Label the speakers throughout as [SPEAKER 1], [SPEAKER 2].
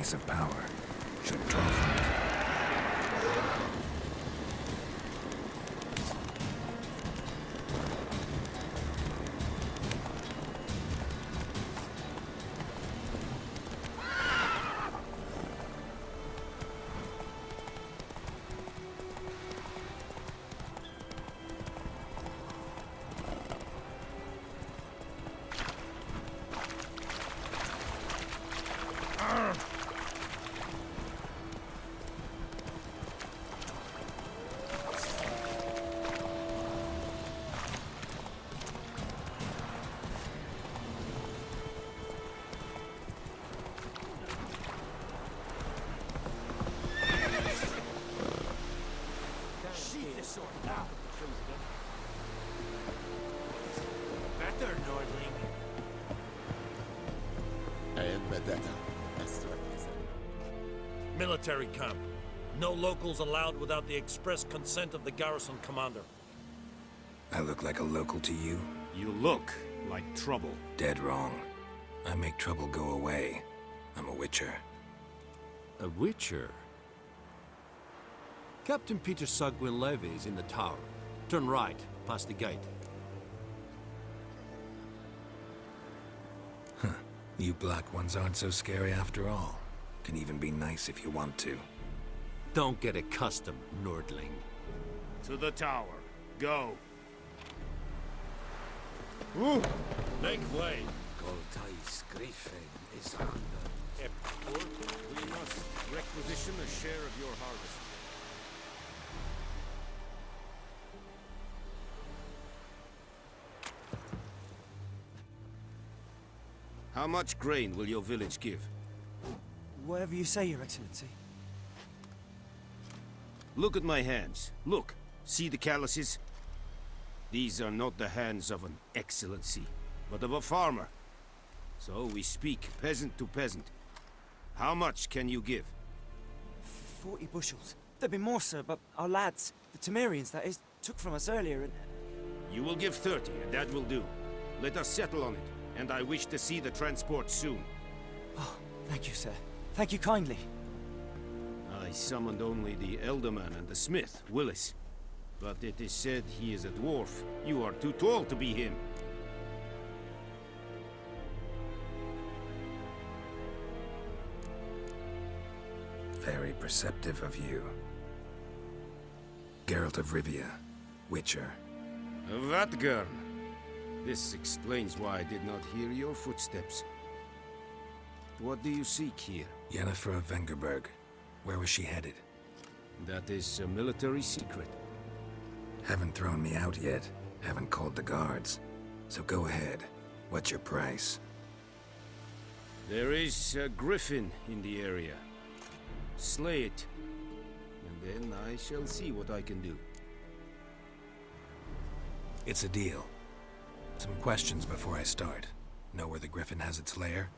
[SPEAKER 1] base of power. Should draw from it.
[SPEAKER 2] Better, Nordling. Military camp. No locals allowed without the express consent of the garrison commander.
[SPEAKER 1] I look like a local to you?
[SPEAKER 3] You look like trouble.
[SPEAKER 1] Dead wrong. I make trouble go away. I'm a witcher.
[SPEAKER 4] A witcher? Captain Peter Sagwin Levy is in the tower. Turn right, past the gate.
[SPEAKER 1] Huh. You black ones aren't so scary after all. Can even be nice if you want to.
[SPEAKER 4] Don't get accustomed, Nordling.
[SPEAKER 3] To the tower. Go.
[SPEAKER 2] Ooh. Make way.
[SPEAKER 5] Goltais Griffin is under.
[SPEAKER 3] We must requisition a share of your harvest. How much grain will your village give?
[SPEAKER 6] Whatever you say, Your Excellency.
[SPEAKER 3] Look at my hands. Look. See the calluses? These are not the hands of an excellency, but of a farmer. So we speak peasant to peasant. How much can you give?
[SPEAKER 6] 40 bushels. There'd be more, sir, but our lads, the Temerians, that is, took from us earlier and...
[SPEAKER 3] You will give 30, and that will do. Let us settle on it, and I wish to see the transport soon.
[SPEAKER 6] Oh, thank you, sir. Thank you kindly.
[SPEAKER 3] I summoned only the Elderman and the smith, Willis. But it is said he is a dwarf. You are too tall to be him.
[SPEAKER 1] Very perceptive of you. Geralt of Rivia, Witcher.
[SPEAKER 3] Vatgern. This explains why I did not hear your footsteps. What do you seek here?
[SPEAKER 1] Yennefer of Vengerberg. Where was she headed?
[SPEAKER 3] That is a military secret.
[SPEAKER 1] Haven't thrown me out yet. Haven't called the guards. So go ahead. What's your price?
[SPEAKER 3] There is a griffin in the area. Slay it. And then I shall see what I can do.
[SPEAKER 1] It's a deal. Some questions before I start. Know where the griffin has its lair?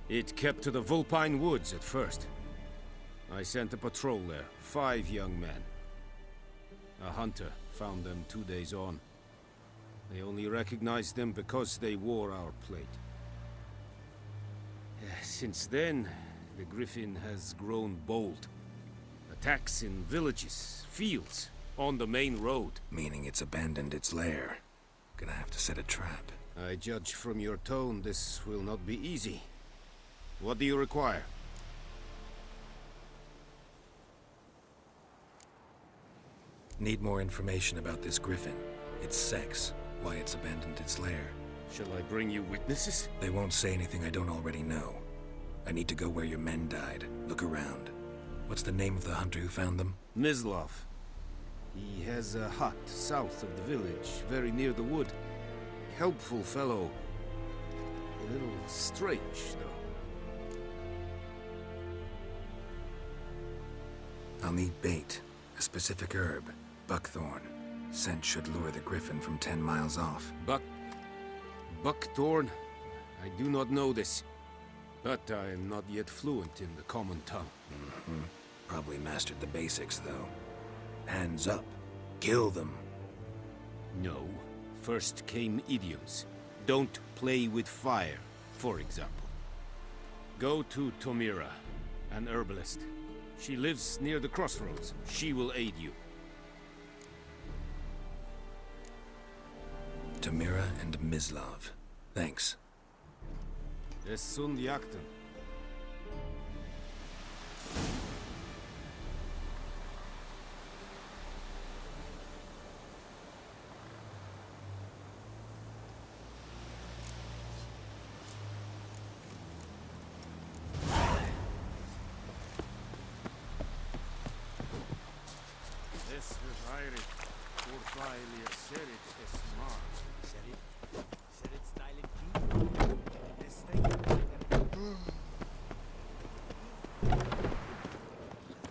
[SPEAKER 3] It kept to the Vulpine Woods at first. I sent a patrol there, 5 young men. A hunter found them 2 days on. They only recognized them because they wore our plate. Since then, the griffin has grown bold. Attacks in villages, fields, on the main road.
[SPEAKER 1] Meaning it's abandoned its lair. Gonna have to set a trap.
[SPEAKER 3] I judge from your tone this will not be easy. What do you require?
[SPEAKER 1] Need more information about this griffin. Its sex, why it's abandoned its lair.
[SPEAKER 3] Shall I bring you witnesses?
[SPEAKER 1] They won't say anything I don't already know. I need to go where your men died. Look around. What's the name of the hunter who found them?
[SPEAKER 3] Mislav. He has a hut south of the village, very near the wood. Helpful fellow. A little strange, though.
[SPEAKER 1] I'll need bait. A specific herb. Buckthorn. Scent should lure the griffin from 10 miles off.
[SPEAKER 3] Buckthorn? I do not know this. But I am not yet fluent in the common tongue.
[SPEAKER 1] Probably mastered the basics, though. Hands up. Kill them.
[SPEAKER 3] No. First came idioms. Don't play with fire, for example. Go to Tomira, an herbalist. She lives near the crossroads. She will aid you.
[SPEAKER 1] Tomira and Mislav. Thanks.
[SPEAKER 3] Es sunt jakten. Es verheiret, urfeilir serit es mar.
[SPEAKER 5] Serit styling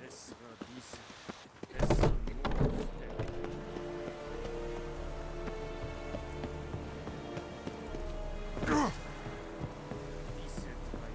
[SPEAKER 3] Es war diese, es war nur diese drei.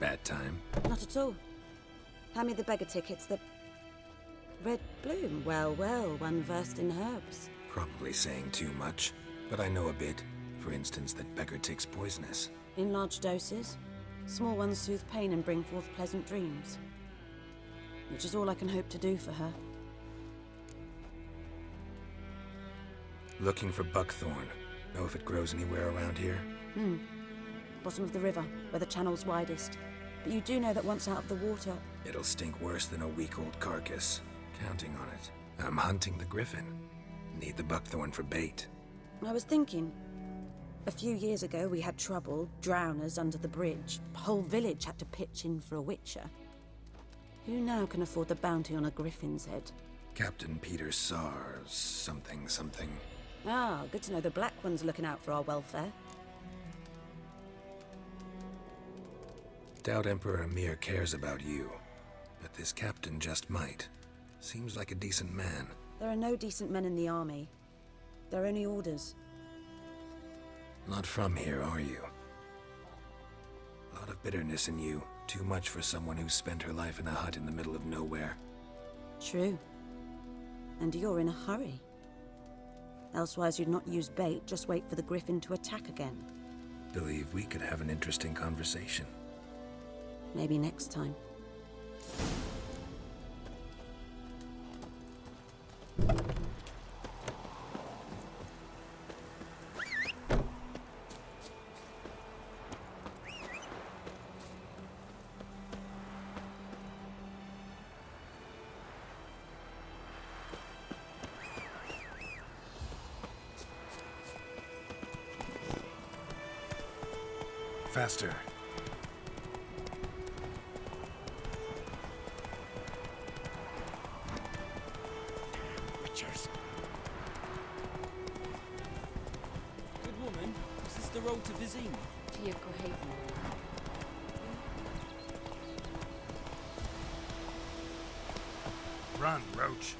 [SPEAKER 1] Bad time.
[SPEAKER 7] Not at all. Hand me the beggar tickets, the... Red bloom. Well, well, one versed in herbs.
[SPEAKER 1] Probably saying too much, but I know a bit. For instance, that beggar tick's poisonous.
[SPEAKER 7] In large doses. Small ones soothe pain and bring forth pleasant dreams. Which is all I can hope to do for her.
[SPEAKER 1] Looking for buckthorn. Know if it grows anywhere around here?
[SPEAKER 7] Bottom of the river, where the channel's widest. But you do know that once out of the water...
[SPEAKER 1] It'll stink worse than a week-old carcass. Counting on it. I'm hunting the griffin. Need the buckthorn for bait.
[SPEAKER 7] I was thinking... A few years ago we had trouble, drowners under the bridge. The whole village had to pitch in for a witcher. Who now can afford the bounty on a griffin's head?
[SPEAKER 1] Captain Peter Sars, something.
[SPEAKER 7] Ah, good to know the Black One's looking out for our welfare.
[SPEAKER 1] Doubt Emperor Emir cares about you. But this captain just might. Seems like a decent man.
[SPEAKER 7] There are no decent men in the army. They're only orders.
[SPEAKER 1] Not from here, are you? A lot of bitterness in you. Too much for someone who's spent her life in a hut in the middle of nowhere.
[SPEAKER 7] True. And you're in a hurry. Elsewise you'd not use bait, just wait for the griffin to attack again.
[SPEAKER 1] Believe we could have an interesting conversation.
[SPEAKER 7] Maybe next time.
[SPEAKER 1] Faster.
[SPEAKER 6] Witchers. Good woman, is this the road to Vizima?
[SPEAKER 1] Run, Roach.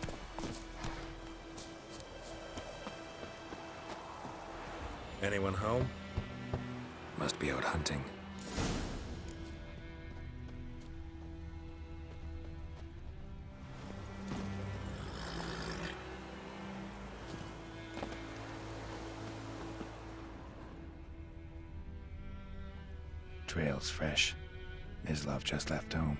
[SPEAKER 1] Anyone home? Must be out hunting. Trail's fresh. Mislav just left home.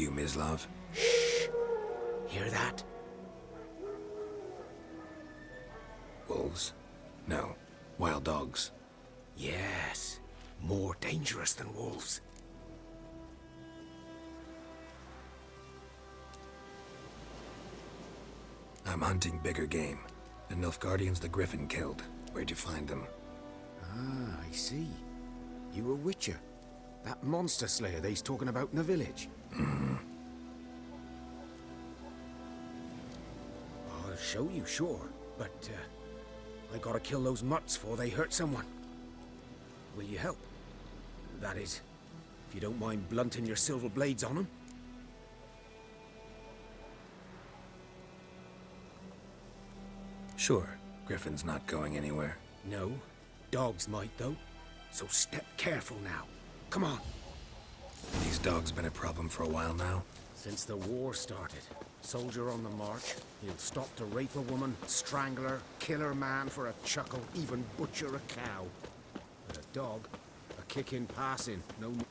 [SPEAKER 1] you, Mislav?
[SPEAKER 3] Hear that?
[SPEAKER 1] Wolves? No. Wild dogs.
[SPEAKER 3] Yes. More dangerous than wolves.
[SPEAKER 1] I'm hunting bigger game. The Nilfgaardians the Griffin killed. Where'd you find them?
[SPEAKER 3] Ah, I see. You a witcher. That monster slayer they's talking about in the village. I'll show you, sure. But, I gotta kill those mutts before they hurt someone. Will you help? That is, if you don't mind blunting your silver blades on them.
[SPEAKER 1] Sure. Griffin's not going anywhere.
[SPEAKER 3] No. Dogs might, though. So step careful now. Come on.
[SPEAKER 1] These dogs been a problem for a while now?
[SPEAKER 3] Since the war started. Soldier on the march. He'll stop to rape a woman, strangle her, kill her man for a chuckle, even butcher a cow. But a dog, a kick in passing, no more.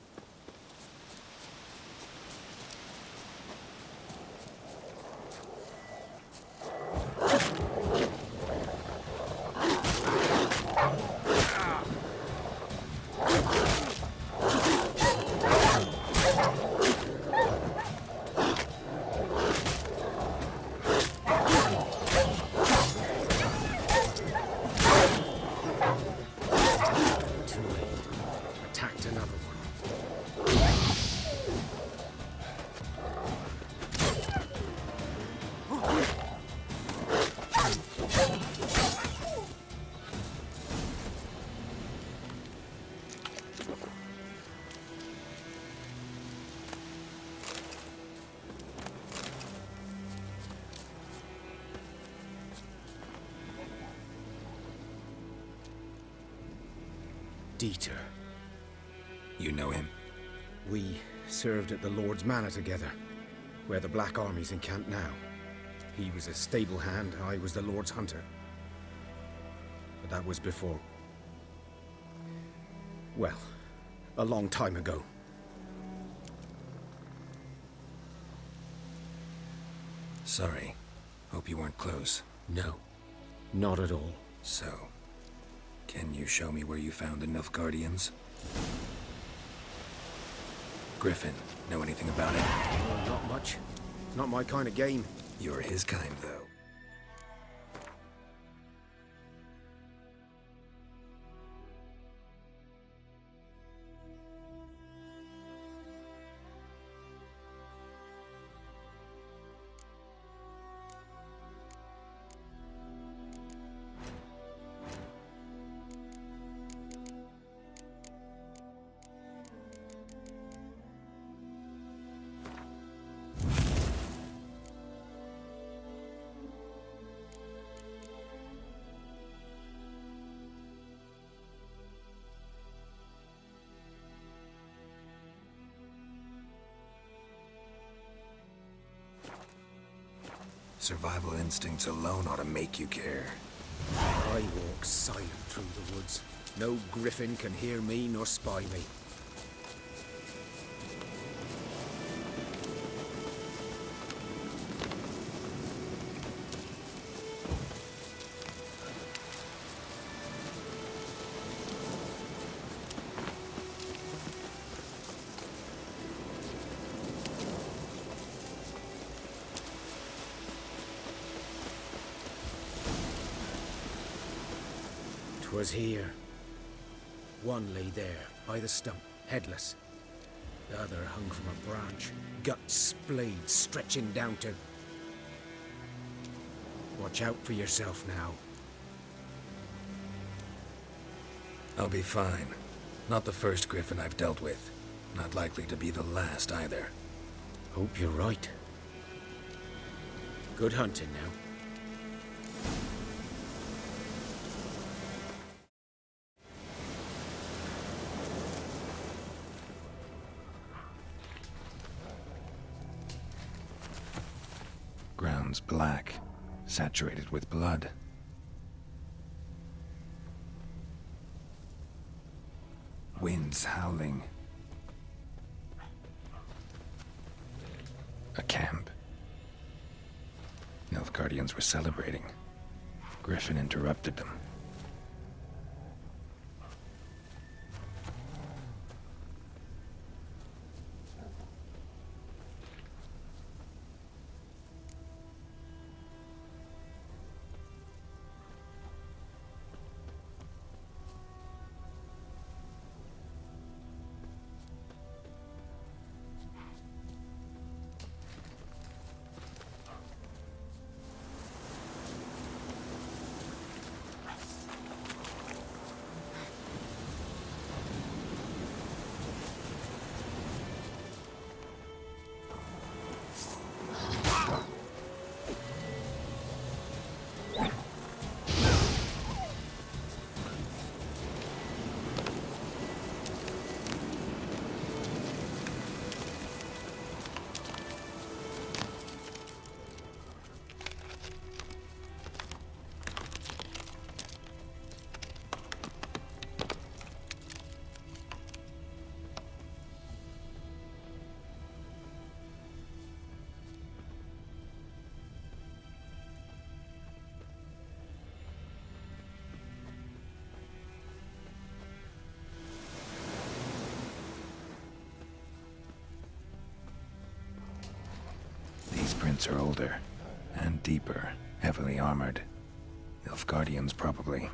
[SPEAKER 3] Dieter.
[SPEAKER 1] You know him?
[SPEAKER 3] We served at the Lord's Manor together, where the Black Army's encamped now. He was a stable hand, I was the Lord's hunter. But that was before... well, a long time ago.
[SPEAKER 1] Sorry. Hope you weren't close.
[SPEAKER 3] No, not at all.
[SPEAKER 1] So, can you show me where you found the Nilfgaardians? Griffin, know anything about it?
[SPEAKER 3] Well, not much. Not my kind of game.
[SPEAKER 1] You're his kind, though. Survival instincts alone ought to make you care.
[SPEAKER 3] I walk silent through the woods. No griffin can hear me nor spy me. Was here. One lay there, by the stump, headless. The other hung from a branch, guts splayed, stretching down to... Watch out for yourself now.
[SPEAKER 1] I'll be fine. Not the first griffin I've dealt with. Not likely to be the last either.
[SPEAKER 3] Hope you're right. Good hunting now.
[SPEAKER 1] Ground's black, saturated with blood. Wind's howling. A camp. Nilfgaardians were celebrating. Griffin interrupted them. These prints are older and deeper, heavily armored. Nilfgaardians, probably.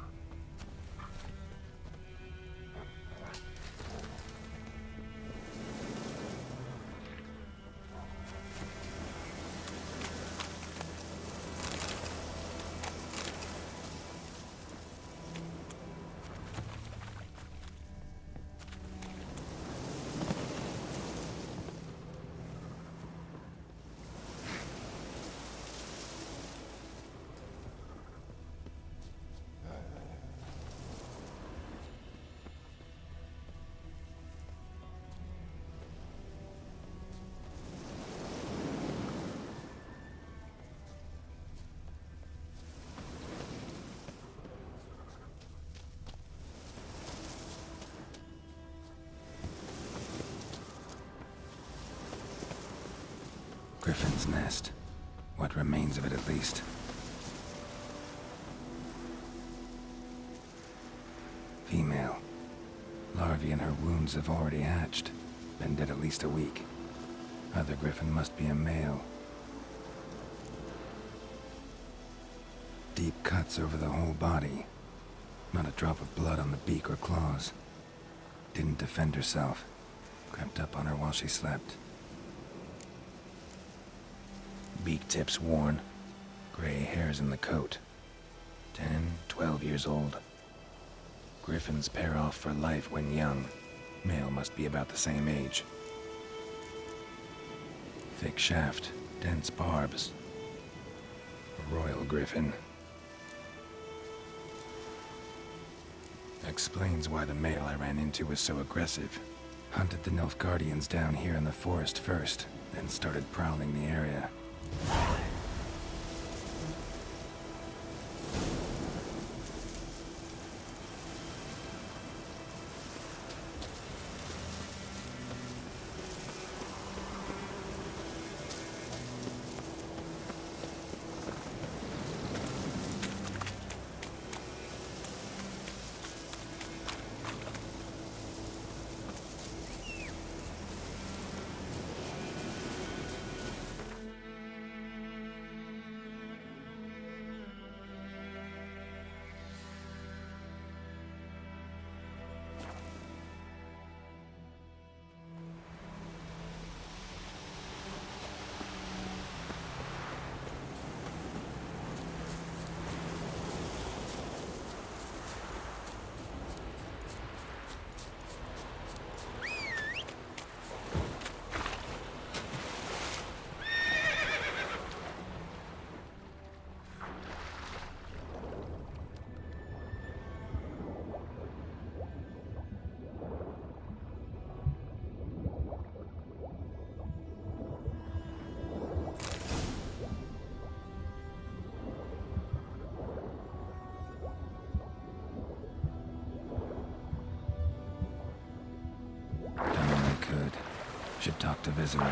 [SPEAKER 1] Griffin's nest. What remains of it, at least. Female. Larvae in her wounds have already hatched. Been dead at least a week. Other griffin must be a male. Deep cuts over the whole body. Not a drop of blood on the beak or claws. Didn't defend herself. Crept up on her while she slept. Beak tips worn. Gray hairs in the coat. 10, 12 years old. Griffins pair off for life when young. Male must be about the same age. Thick shaft, dense barbs. A royal griffin. Explains why the male I ran into was so aggressive. Hunted the Nilfgaardians down here in the forest first, then started prowling the area. Should talk to Visitor.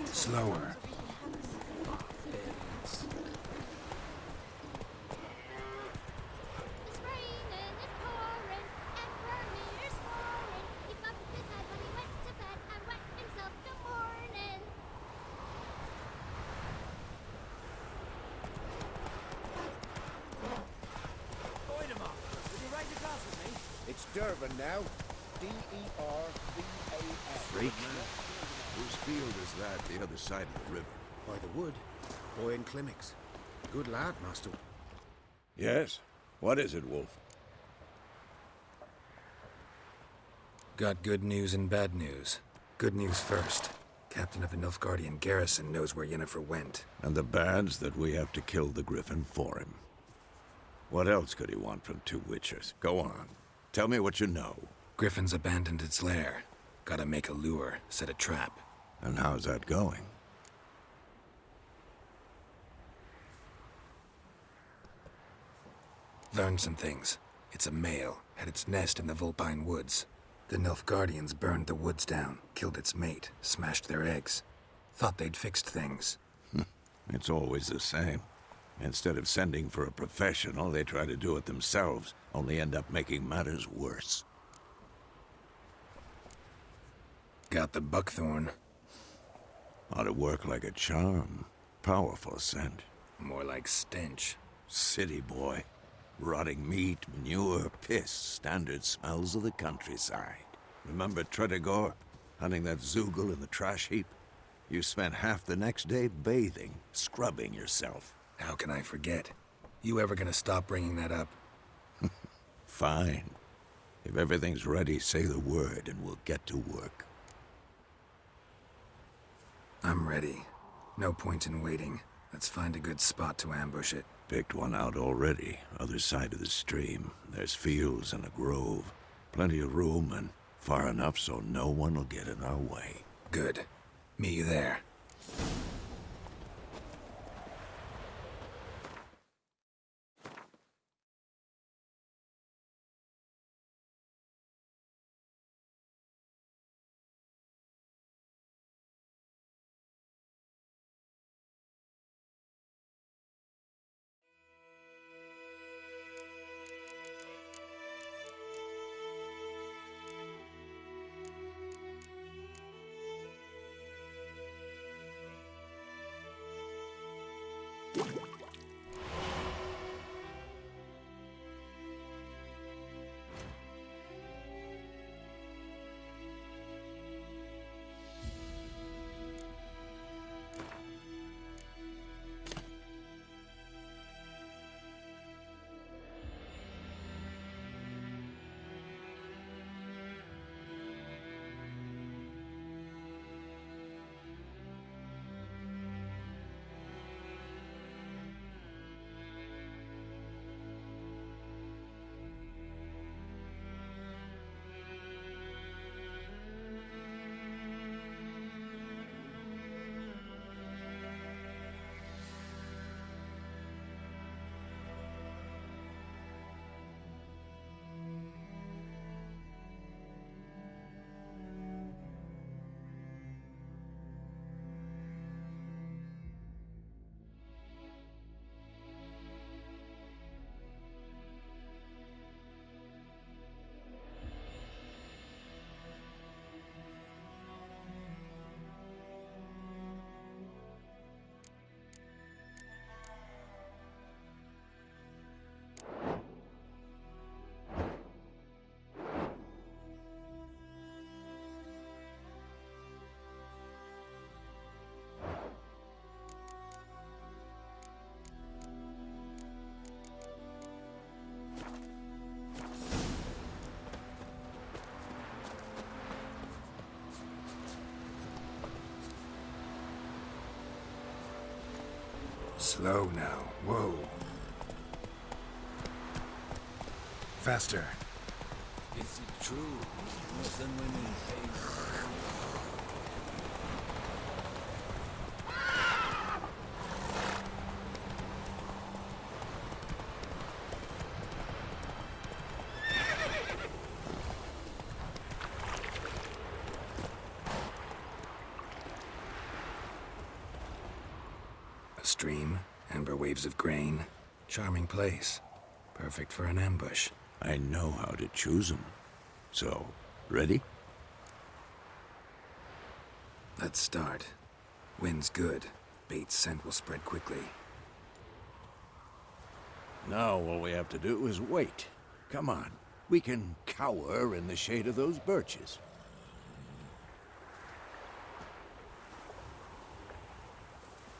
[SPEAKER 1] Slower.
[SPEAKER 8] It's raining, it's pouring, and Vermeer's snoring. He bumped his head when he went to bed and wet himself till morning.
[SPEAKER 5] Oidemar, would you raise a glass with me?
[SPEAKER 9] It's Durban now. D-E-R-V-A-N.
[SPEAKER 3] Freak.
[SPEAKER 9] Whose field is that, the other side of the river?
[SPEAKER 3] By the wood. Boy in clinics. Good lad, master.
[SPEAKER 9] Yes? What is it, Wolf?
[SPEAKER 1] Got good news and bad news. Good news first. Captain of the Nilfgaardian garrison knows where Yennefer went.
[SPEAKER 9] And the bad's that we have to kill the Griffin for him. What else could he want from two witchers? Go on. Tell me what you know.
[SPEAKER 1] Griffin's abandoned its lair. Gotta make a lure, set a trap.
[SPEAKER 9] And how's that going?
[SPEAKER 1] Learned some things. It's a male, had its nest in the Vulpine Woods. The Nilfgaardians burned the woods down, killed its mate, smashed their eggs. Thought they'd fixed things.
[SPEAKER 9] It's always the same. Instead of sending for a professional, they try to do it themselves, only end up making matters worse.
[SPEAKER 1] Got the buckthorn.
[SPEAKER 9] Ought to work like a charm. Powerful scent.
[SPEAKER 1] More like stench.
[SPEAKER 9] City boy. Rotting meat, manure, piss, standard smells of the countryside. Remember Tredegor? Hunting that Zoogle in the trash heap? You spent half the next day bathing, scrubbing yourself.
[SPEAKER 1] How can I forget? You ever gonna stop bringing that up?
[SPEAKER 9] Fine. If everything's ready, say the word and we'll get to work.
[SPEAKER 1] I'm ready. No point in waiting. Let's find a good spot to ambush it.
[SPEAKER 9] Picked one out already, other side of the stream. There's fields and a grove. Plenty of room and far enough so no one will get in our way.
[SPEAKER 1] Good. Meet you there. Slow now. Whoa. Faster.
[SPEAKER 5] Is it true? Nothing women face.
[SPEAKER 1] stream, amber waves of grain. Charming place. Perfect for an ambush.
[SPEAKER 9] I know how to choose 'em. So, ready?
[SPEAKER 1] Let's start. Wind's good. Bait's scent will spread quickly.
[SPEAKER 9] Now all we have to do is wait. Come on. We can cower in the shade of those birches.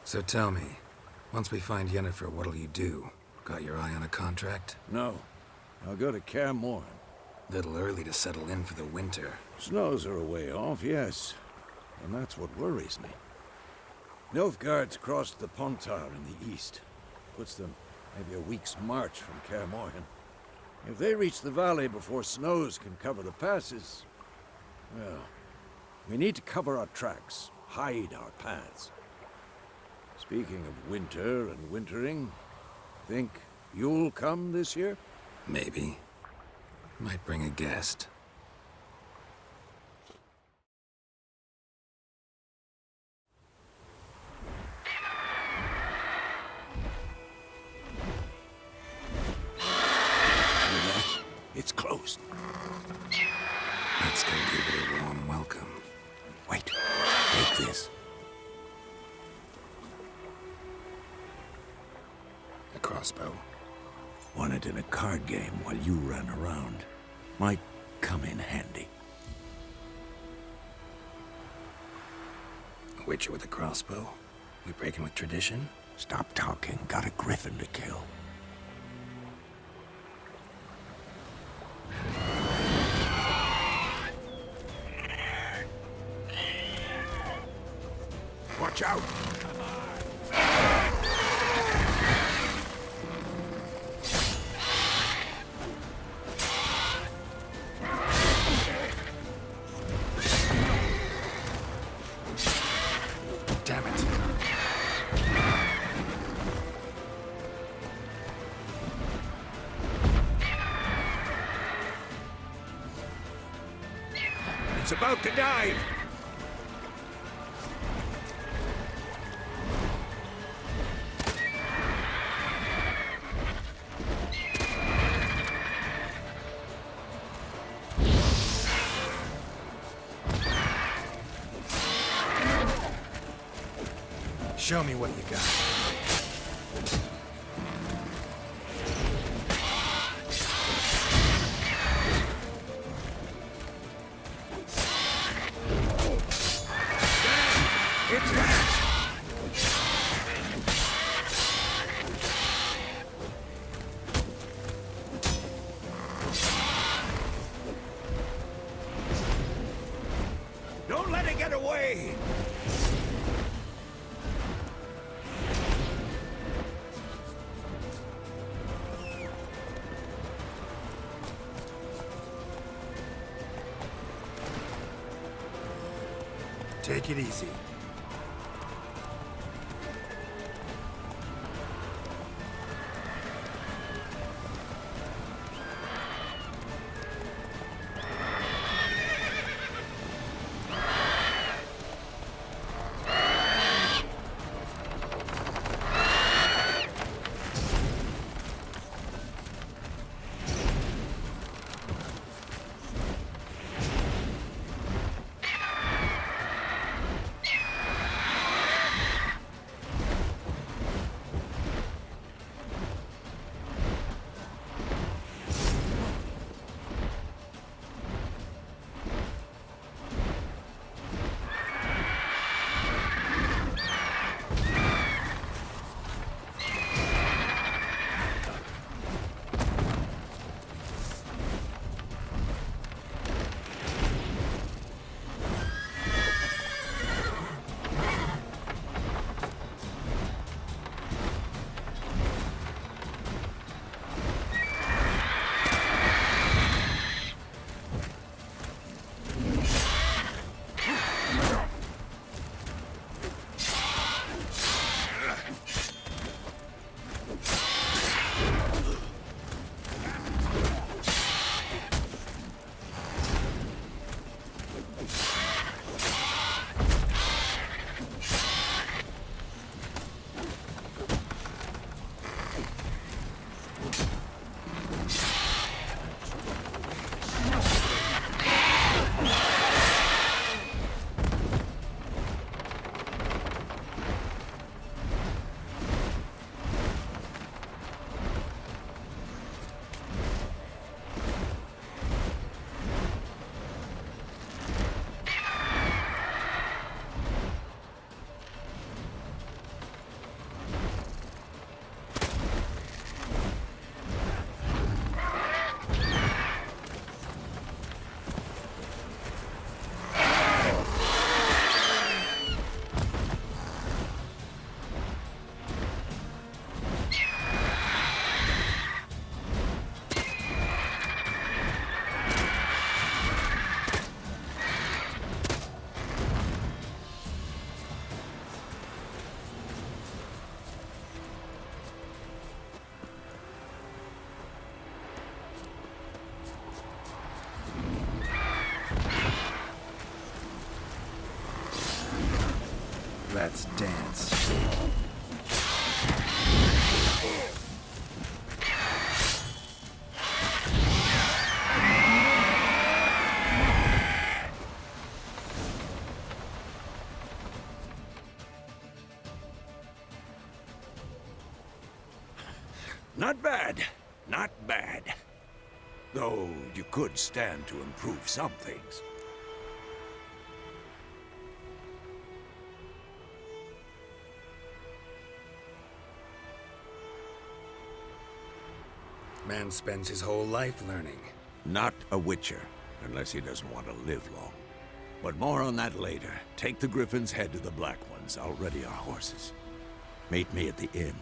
[SPEAKER 1] So tell me, once we find Yennefer, what'll you do? Got your eye on a contract?
[SPEAKER 9] No. I'll go to Kaer Morhen.
[SPEAKER 1] Little early to settle in for the winter.
[SPEAKER 9] Snows are a way off, yes. And that's what worries me. Nilfgaard's crossed the Pontar in the east. Puts them maybe a week's march from Kaer Morhen. If they reach the valley before snows can cover the passes, well, we need to cover our tracks, hide our paths. Speaking of winter and wintering, think you'll come this year?
[SPEAKER 1] Maybe. Might bring a guest.
[SPEAKER 9] It's closed.
[SPEAKER 1] Let's go give it a warm welcome.
[SPEAKER 9] Wait, take this.
[SPEAKER 1] A crossbow.
[SPEAKER 9] Won it in a card game while you ran around. Might come in handy.
[SPEAKER 1] A witcher with a crossbow? We breaking with tradition?
[SPEAKER 9] Stop talking. Got a griffin to kill. Watch out!
[SPEAKER 1] Damn it.
[SPEAKER 9] It's about to dive!
[SPEAKER 1] Show me what you got.
[SPEAKER 9] It's that! Don't let it get away!
[SPEAKER 1] Take it easy. Let's dance.
[SPEAKER 9] Not bad. Not bad. Though you could stand to improve some things.
[SPEAKER 1] Man spends his whole life learning.
[SPEAKER 9] Not a witcher, unless he doesn't want to live long. But more on that later. Take the Griffin's head to the Black Ones. I'll ready our horses. Meet me at the inn.